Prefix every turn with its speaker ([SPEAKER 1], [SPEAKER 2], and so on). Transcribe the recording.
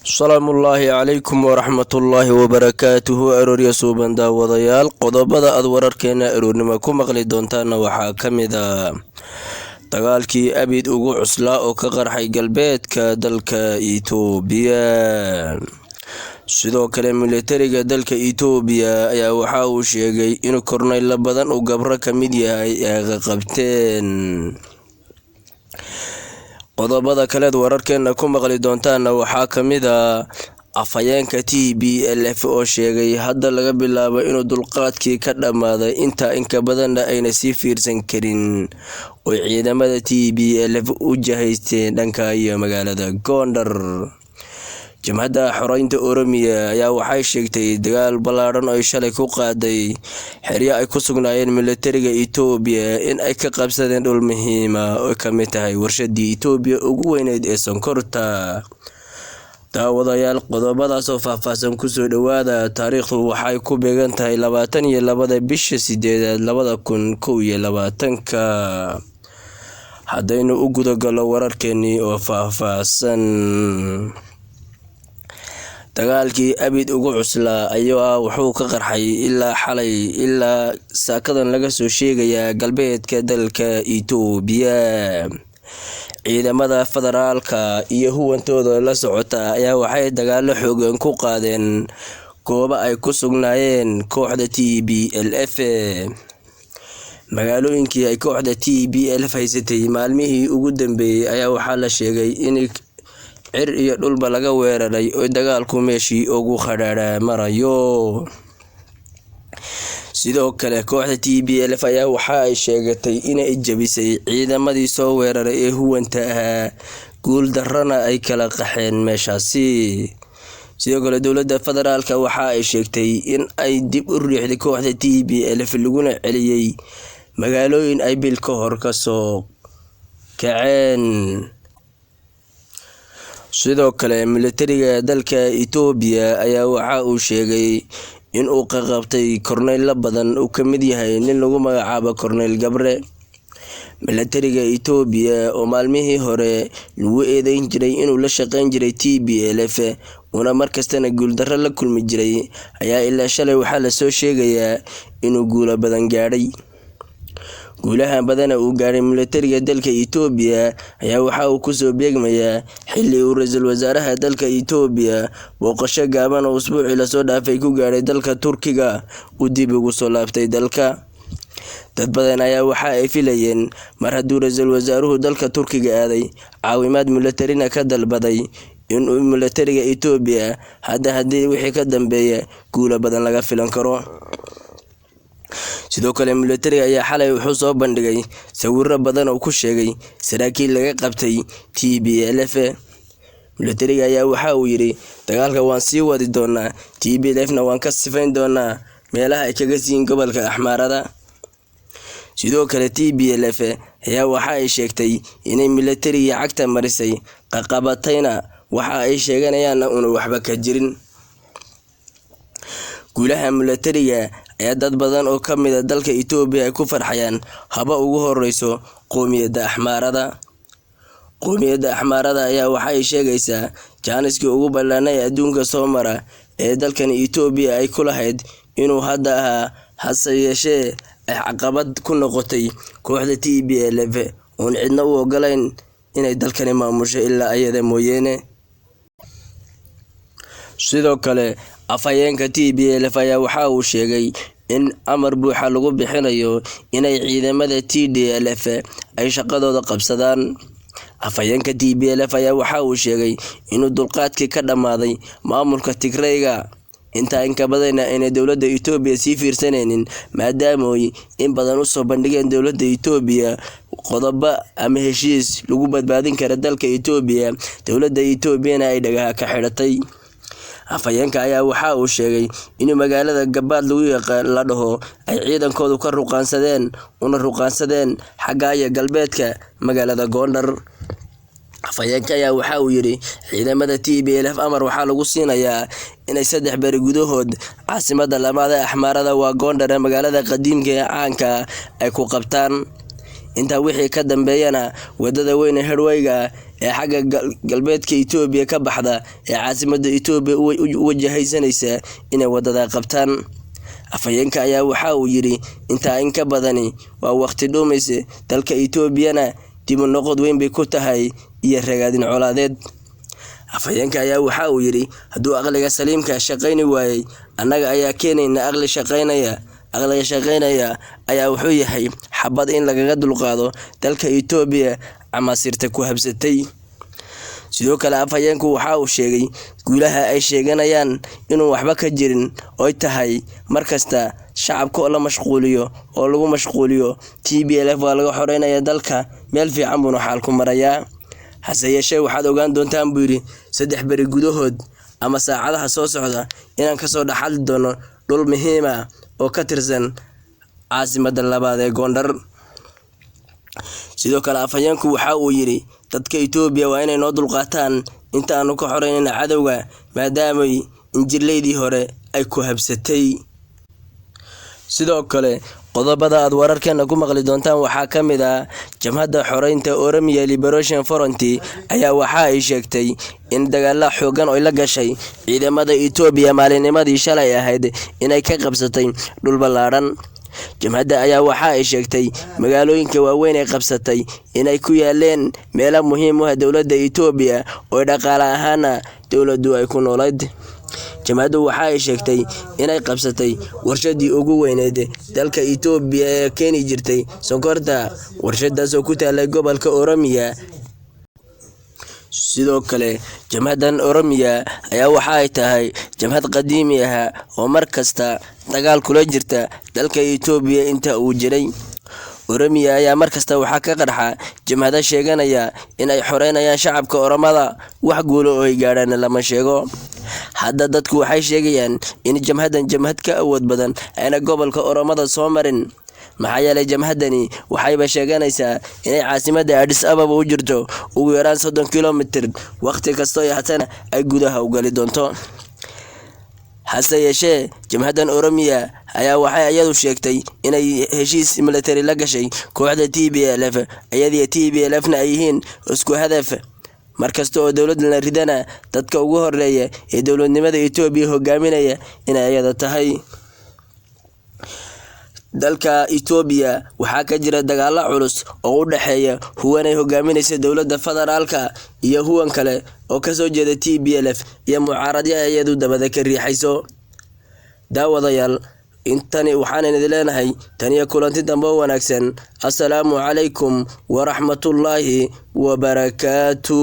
[SPEAKER 1] Salaamullaahi calaykum waraxmatullaahi wabarakaatuhu. aroorya suuban daawadayaal, qodobada aad wararkeena aroornimo ku maqli doontaana waxaa ka mid ah dagaalkii abid ugu cuslaa oo ka qarxay galbeedka dalka Itoobiya. sidoo kale militariga dalka Itoobiya ayaa waxa uu sheegay in korneyl badan uu gabro ka mid yahay ay qabteen. qodobada kale wararkeena ku maqli doontaana waxaa ka mid ah afhayeenka TPLF oo sheegay hadda laga bilaabo inuu dulqaadkii ka dhamaaday in ka badanna ayna sii fiirsan karin oo ciidamada TPLF u jahaysteen dhanka iyo magaalada Gondar. Jamhadda Xoreynta Oromiya ayaa waxay sheegtay dagaal ballaaran oo shalay ku qaaday xeryo ay ku sugnaayeen militariga Itoobiya in ay ka qabsadeen dhul muhiim ah oo ka mid tahay warshadii Itoobiya ugu weyneyd ee sonkorta. daawadayaal, qodobadaas oo faahfaahsan ku soo dhawaada. taariikhdu waxay ku beegan tahay 22 bisha 8 2021. haddaynu u guda galo wararkeenii oo faahfaahsan. dagaalkii abid ugu cuslaa ayaa wuxuu ka qarxay ilaa xalay ilaa saakadan laga soo sheegayaa galbeedka dalka Itoobiya. ciidamada federaalka iyo huwantooda la socota ayaa waxay dagaalo xoogan ku qaadeen goobo ay ku sugnaayeen kooxda TPLF. magaalooyinkii ay kooxda TPLF haysatay maalmihii ugu dambeeyay ayaa waxaa la sheegay in cir iyo dhulba laga weeraray oo dagaalku meeshii ugu khadhaadha marayo. sidoo kale kooxda TPLF ayaa waxa ay sheegatay inay jabisay ciidamadii soo weeraray ee huwanta ahaa, guul darrana ay kala qaxeen meeshaasi. sidoo kale dowladda federaalka waxa ay sheegtay in ay dib u riixday kooxda TPLF laguna celiyay magaalooyin ay bil ka hor ka soo kaceen. sidoo kale militariga dalka Itoobiya ayaa waxa uu sheegay in uu ka qabtay korneyl badan uu ka mid yahay nin lagu magacaabo Korneyl Gabre. militariga Itoobiya oo maalmihii hore lagu eedeyn jiray inuu la shaqeyn jiray TPLF una markastana guul darro la kulmi jiray ayaa ilaa shalay waxaa la soo sheegayaa inuu guulo badan gaadhay. guulaha badana uu gaaray militariga dalka Itoobiya ayaa waxa uu ku soo beegmayaa xilli uu ra'iisul wasaaraha dalka Itoobiya booqasho gaaban oo usbuucii la soo dhaafay ku gaaray dalka Turkiga uu dib ugu soo laabtay dalka. dad badan ayaa waxa ay filayeen mar hadduu ra'iisul wasaaruhu dalka Turkiga aaday caawimaad militarina ka dalbaday in uu militariga Itoobiya haddii wixii ka dambeeya guulo badan laga filan karo. sidoo kale militariga ayaa xalay wuxuu soo bandhigay sawirro badan oo ku sheegay saraakiil laga qabtay TPLF. militariga ayaa waxa uu yiri dagaalka waan sii wadi doonaa, TPLF-na waan ka sifayn doonaa meelaha ay kaga siin gobolka Axmaarada. sidoo kale TPLF ayaa waxa ay sheegtay inay militariga cagta marisay qaqabatayna waxa ay sheeganayaan inuu waxba ka jirin. guulaha militariga ayaa dad badan oo ka mid ah dalka Itoobiya ay ku farxayaan haba ugu horeyso qoomiyadda Axmaarada. qoomiyadda Axmaarada ayaa waxa ay sheegaysaa jaaniskii ugu ballaanay adduunka soo mara ee dalkan Itoobiya ay ku lahayd inuu hadda ahaa, hase yeeshee ay caqabad ku noqotay kooxda TPLF oon cidna u ogolayn inay dalkani maamusho ilaa ayada mooyeene. sidoo kale afhayeenka TPLF ayaa waxa uu sheegay in amar buuxa lagu bixinayo inay ciidamada TPLF ay shaqadooda qabsadaan. afhayeenka TPLF ayaa waxa uu sheegay inuu dulqaadkii ka dhamaaday maamulka Tigrayga in ka badanna inay dowladda Itoobiya sii fiirsanaynin maadaama ay in badan u soo bandhigeen dowladda Itoobiya qodobo ama heshiis lagu badbaadin karo dalka Itoobiya. dowladda Itoobiyana ay dhagaha ka xidhatay. afhayeenka ayaa waxa uu sheegay in magaalada Gabaad lagu yaqaan la dhaho ay ciidankoodu ka ruqaansadeen xagga iyo galbeedka magaalada Gondar. afhayeenka ayaa waxa uu yiri ciidamada TPLF amar waxa lagu siinayaa inay 3 bari gudahood caasimadda lamada Axmaarada waa Gondar ee magaalada qadiimka ee caanka ay ku qabtaan. inta wixii ka dambeeyana wadada weyn ee Harwayga ee xagga galbeedka Itoobiya ka baxda ee caasimadda Itoobiya u wajahaysanaysa inay wadada qabtaan. Afhayeenka ayaa waxa uu yiri inta in ka badani waa waqti dhuumayse dalka Itoobiyana dib u noqod weyn bay ku tahay iyo ragaadin colaadeed. Afhayeenka ayaa waxa uu yiri hadduu aqliga saliimka shaqayn waayay annaga ayaa keenayna aqli shaqaynaya. Aqliga shaqaynaya ayaa wuxuu yahay xabad in lagaga dulqaado dalka Itoobiya ama sirta ku habsatay. Sidoo kale afhayeenku waxa uu sheegay guulaha ay sheeganayaan inuu waxba ka jirin oo tahay markasta shacabka la mashquuliyo oo lagu mashquuliyo TPLF waa laga xoreynaya dalka meel fiican buu xaalku marayaa. hase yeeshee waxaad ogaan doontaan buu yiri 3 bari gudahood ama saacadaha soo socda inaan ka soo dhaxal doono dhul muhiim ah oo ka tirsan caasimadda labaad ee Gondar. sidoo kale afhayeenku waxa uu yiri dadka Itoobiya waa inay noo dulqaataan inta aanu ka xoreynayna cadawga maadaama injileedii hore ay ku habsatay. sidoo kale qodobada aad wararkeena ku maqli doontaan waxaa ka mid ah Jamhadda Xoreynta Oromia Liberation Front ayaa waxa ay sheegtay in dagaal xooggan oo la gashay ciidamada Itoobiya maalinimadii shalay ahayd inay ka qabsatay dhul ballaaran. Jamhadda ayaa waxa ay sheegtay magaalooyinka waaweyn ee qabsatay inay ku yaaleen meelo muhiim ah dawladda Itoobiya oo dhaqaale ahaan dawladdu ay ku noolayd. Jamhaddu waxa ay sheegtay inay qabsatay warshadii ugu weyneed dalka Itoobiya ee keeni jirtay sonkorta, warshadaas oo ku taallay gobolka Oromia. sidoo kale Jamhaddan Oromia ayaa waxa ay tahay jamhad qadiimi ah oo markasta dagaal kula jirta dalka Itoobiya inta uu jiray. Oromia ayaa markasta waxa ka qarxa jamhada sheeganaya in ay xoreynayaan shacabka Oromada wax guulo oo ay gaaraan lama sheego. hadda dadku waxay sheegayaan in jamhaddan jamhad ka awood badan ayna gobolka Oromada soo marin. maxaa yeelay jamhaddani waxayba sheeganaysaa inay caasimadda Addis Ababa u jirto ugu yaraan 30 kilomitir waqti kasta oo hatana ay gudaha u gali doonto. hase yeeshee jamhaddan Oromia ayaa waxay iyadu sheegtay inay heshiis military la gashay kooxda TPLF iyadii TPLFna ay yihiin isku hadaf. markasta oo dawladda la ridana dadka ugu horeeya ee dawladnimada Itoobiya hogaaminaya inay ayada tahay. dalka Itoobiya waxa ka jira dagaal culus oo u dhaxeeya huwanay hogaaminaysa dawladda federaalka iyo huwan kale oo ka soo jeeda TPLF iyo mucaaradyo iyadu dabada ka riixayso. daawadayaal intani waxaan idin leenahay taniya kulanti dambe wanaagsan. assalaamu calaykum wa rahmatullaahi wa barakaatuh.